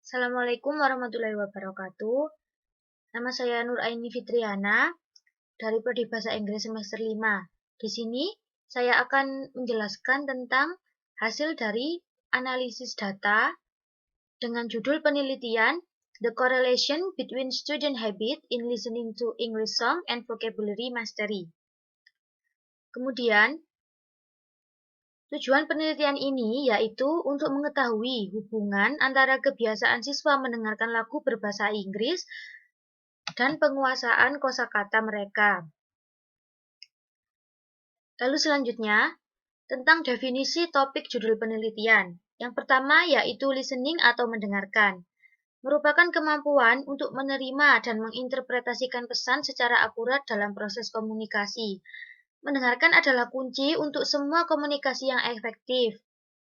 Assalamualaikum warahmatullahi wabarakatuh. Nama saya Nur Aini Fitriana dari Prodi Bahasa Inggris semester 5. Di sini saya akan menjelaskan tentang hasil dari analisis data dengan judul penelitian The Correlation Between Student Habit in Listening to English Song and Vocabulary Mastery. Kemudian, tujuan penelitian ini yaitu untuk mengetahui hubungan antara kebiasaan siswa mendengarkan lagu berbahasa Inggris dan penguasaan kosakata mereka. Lalu selanjutnya, tentang definisi topik judul penelitian. Yang pertama yaitu listening atau mendengarkan. Merupakan kemampuan untuk menerima dan menginterpretasikan pesan secara akurat dalam proses komunikasi. Mendengarkan adalah kunci untuk semua komunikasi yang efektif.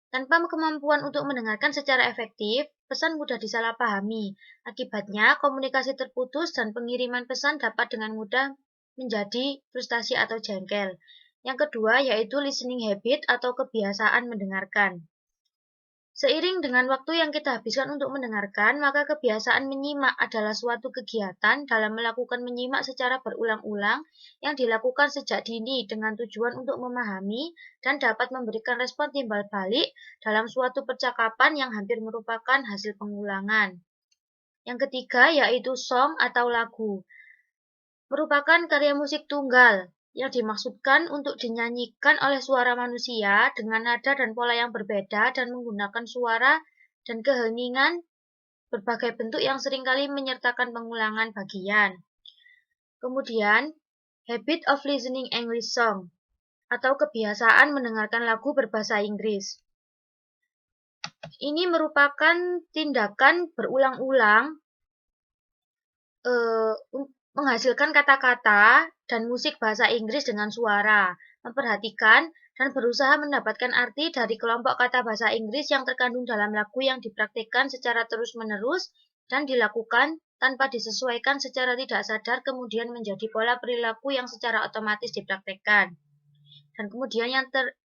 Tanpa kemampuan untuk mendengarkan secara efektif, pesan mudah disalahpahami. Akibatnya, komunikasi terputus dan pengiriman pesan dapat dengan mudah menjadi frustasi atau jengkel. Yang kedua yaitu listening habit atau kebiasaan mendengarkan. Seiring dengan waktu yang kita habiskan untuk mendengarkan, maka kebiasaan menyimak adalah suatu kegiatan dalam melakukan menyimak secara berulang-ulang yang dilakukan sejak dini dengan tujuan untuk memahami dan dapat memberikan respon timbal balik dalam suatu percakapan yang hampir merupakan hasil pengulangan. Yang ketiga yaitu song atau lagu. Merupakan karya musik tunggal yang dimaksudkan untuk dinyanyikan oleh suara manusia dengan nada dan pola yang berbeda dan menggunakan suara dan keheningan berbagai bentuk yang seringkali menyertakan pengulangan bagian. Kemudian, habit of listening English song atau kebiasaan mendengarkan lagu berbahasa Inggris. Ini merupakan tindakan berulang-ulang menghasilkan kata-kata dan musik bahasa Inggris dengan suara, memperhatikan dan berusaha mendapatkan arti dari kelompok kata bahasa Inggris yang terkandung dalam lagu yang dipraktikkan secara terus-menerus dan dilakukan tanpa disesuaikan secara tidak sadar kemudian menjadi pola perilaku yang secara otomatis dipraktikkan. Dan kemudian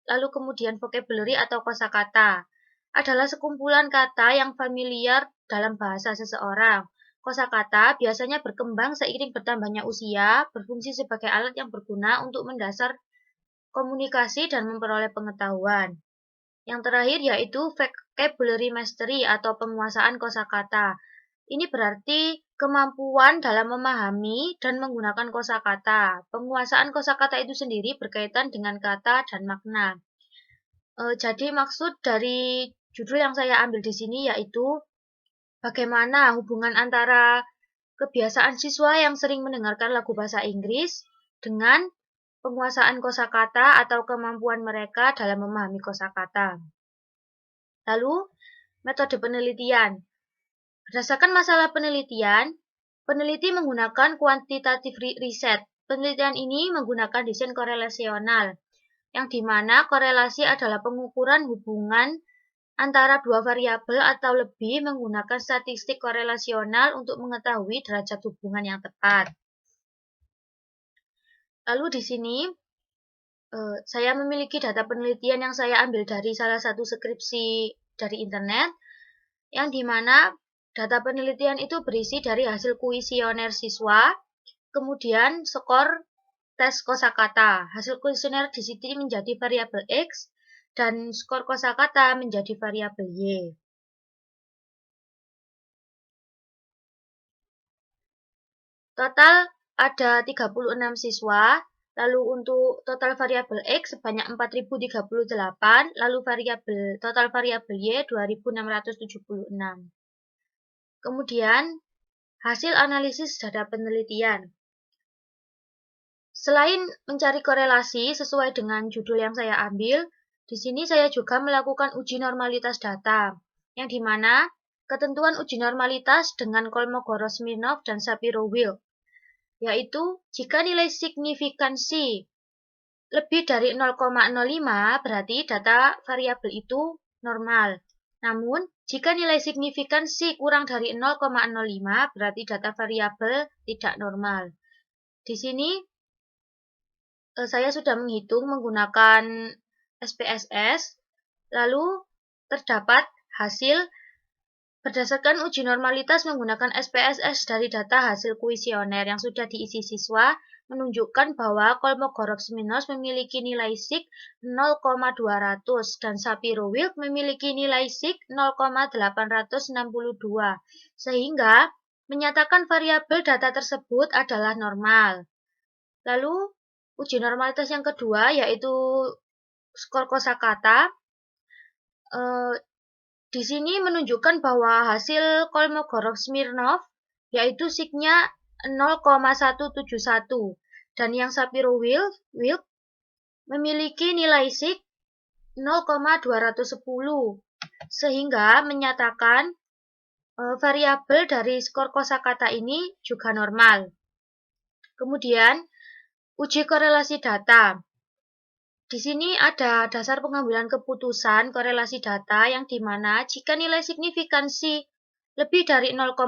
lalu kemudian vocabulary atau kosakata adalah sekumpulan kata yang familiar dalam bahasa seseorang. Kosakata biasanya berkembang seiring bertambahnya usia, berfungsi sebagai alat yang berguna untuk mendasar komunikasi dan memperoleh pengetahuan. Yang terakhir yaitu vocabulary mastery atau penguasaan kosakata. Ini berarti kemampuan dalam memahami dan menggunakan kosakata. Penguasaan kosakata itu sendiri berkaitan dengan kata dan makna. Jadi maksud dari judul yang saya ambil di sini yaitu bagaimana hubungan antara kebiasaan siswa yang sering mendengarkan lagu bahasa Inggris dengan penguasaan kosakata atau kemampuan mereka dalam memahami kosakata. Lalu, metode penelitian. Berdasarkan masalah penelitian, peneliti menggunakan quantitative research. Penelitian ini menggunakan desain korelasional, yang dimana korelasi adalah pengukuran hubungan antara dua variabel atau lebih menggunakan statistik korelasional untuk mengetahui derajat hubungan yang tepat. Lalu di sini saya memiliki data penelitian yang saya ambil dari salah satu skripsi dari internet, yang dimana data penelitian itu berisi dari hasil kuesioner siswa, kemudian skor tes kosakata. Hasil kuesioner di sini menjadi variabel X, dan skor kosakata menjadi variabel Y. Total ada 36 siswa, lalu untuk total variabel X sebanyak 4038, lalu total variabel Y 2676. Kemudian, hasil analisis data penelitian. Selain mencari korelasi sesuai dengan judul yang saya ambil, di sini saya juga melakukan uji normalitas data, yang dimana ketentuan uji normalitas dengan Kolmogorov-Smirnov dan Shapiro-Wilk, yaitu jika nilai signifikansi lebih dari 0,05 berarti data variabel itu normal. Namun, jika nilai signifikansi kurang dari 0,05 berarti data variabel tidak normal. Di sini saya sudah menghitung menggunakan SPSS, lalu terdapat hasil Berdasarkan uji normalitas menggunakan SPSS dari data hasil kuesioner yang sudah diisi siswa, menunjukkan bahwa Kolmogorov-Smirnov memiliki nilai SIG 0,200 dan Shapiro-Wilk memiliki nilai SIG 0,862, sehingga menyatakan variabel data tersebut adalah normal. Lalu, uji normalitas yang kedua yaitu skor kosakata. Di sini menunjukkan bahwa hasil Kolmogorov-Smirnov yaitu SIG-nya 0,171 dan yang Shapiro-Wilk memiliki nilai SIG 0,210 sehingga menyatakan variabel dari skor kosakata ini juga normal. Kemudian uji korelasi data. Di sini ada dasar pengambilan keputusan korelasi data yang dimana jika nilai signifikansi lebih dari 0,05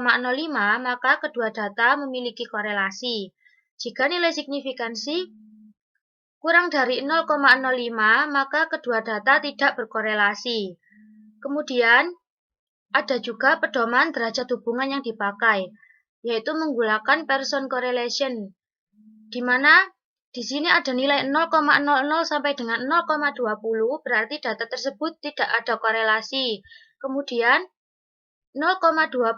maka kedua data memiliki korelasi. Jika nilai signifikansi kurang dari 0,05 maka kedua data tidak berkorelasi. Kemudian ada juga pedoman derajat hubungan yang dipakai, yaitu menggunakan Pearson correlation, di mana di sini ada nilai 0,00 sampai dengan 0,20 berarti data tersebut tidak ada korelasi. Kemudian 0,21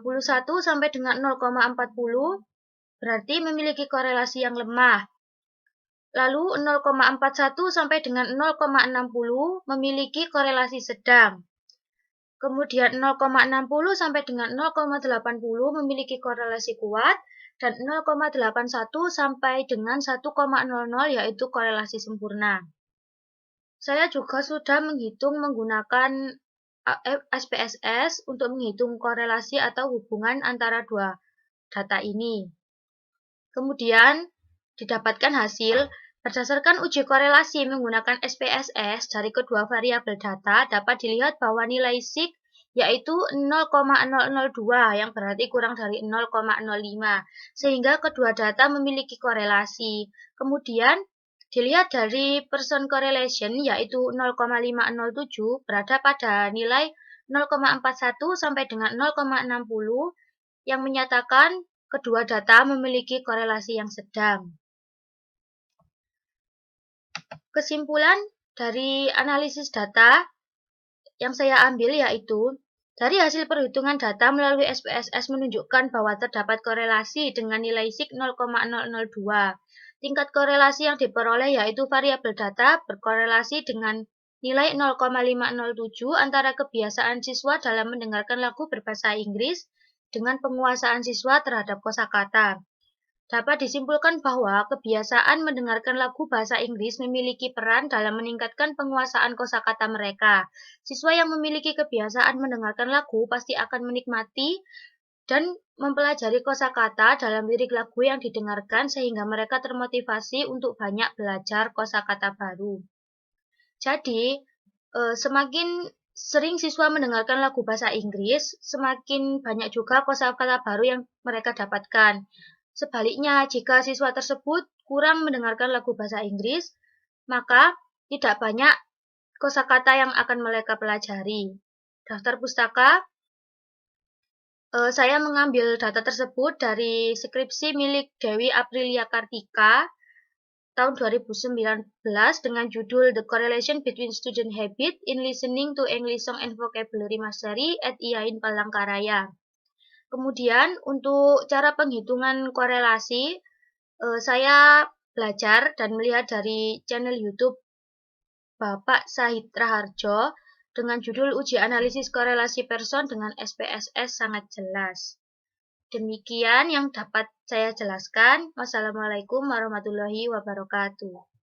sampai dengan 0,40 berarti memiliki korelasi yang lemah. Lalu 0,41 sampai dengan 0,60 memiliki korelasi sedang. Kemudian 0,60 sampai dengan 0,80 memiliki korelasi kuat. Dan 0,81 sampai dengan 1,00 yaitu korelasi sempurna. Saya juga sudah menghitung menggunakan SPSS untuk menghitung korelasi atau hubungan antara dua data ini. Kemudian didapatkan hasil berdasarkan uji korelasi menggunakan SPSS dari kedua variabel data dapat dilihat bahwa nilai SIG yaitu 0,002 yang berarti kurang dari 0,05 sehingga kedua data memiliki korelasi. Kemudian dilihat dari Pearson correlation yaitu 0,507 berada pada nilai 0,41 sampai dengan 0,60 yang menyatakan kedua data memiliki korelasi yang sedang. Kesimpulan dari analisis data yang saya ambil yaitu, dari hasil perhitungan data melalui SPSS menunjukkan bahwa terdapat korelasi dengan nilai SIG 0,002. Tingkat korelasi yang diperoleh yaitu variabel data berkorelasi dengan nilai 0,507 antara kebiasaan siswa dalam mendengarkan lagu berbahasa Inggris dengan penguasaan siswa terhadap kosakata. Dapat disimpulkan bahwa kebiasaan mendengarkan lagu bahasa Inggris memiliki peran dalam meningkatkan penguasaan kosakata mereka. Siswa yang memiliki kebiasaan mendengarkan lagu pasti akan menikmati dan mempelajari kosakata dalam lirik lagu yang didengarkan sehingga mereka termotivasi untuk banyak belajar kosakata baru. Jadi, semakin sering siswa mendengarkan lagu bahasa Inggris, semakin banyak juga kosakata baru yang mereka dapatkan. Sebaliknya, jika siswa tersebut kurang mendengarkan lagu bahasa Inggris, maka tidak banyak kosakata yang akan mereka pelajari. Daftar pustaka, saya mengambil data tersebut dari skripsi milik Dewi Aprilia Kartika tahun 2019 dengan judul The Correlation Between Student Habit in Listening to English Song and Vocabulary Mastery at IAIN Palangkaraya. Kemudian untuk cara penghitungan korelasi, saya belajar dan melihat dari channel YouTube Bapak Sahid Raharjo dengan judul Uji Analisis Korelasi Pearson dengan SPSS sangat jelas. Demikian yang dapat saya jelaskan. Wassalamualaikum warahmatullahi wabarakatuh.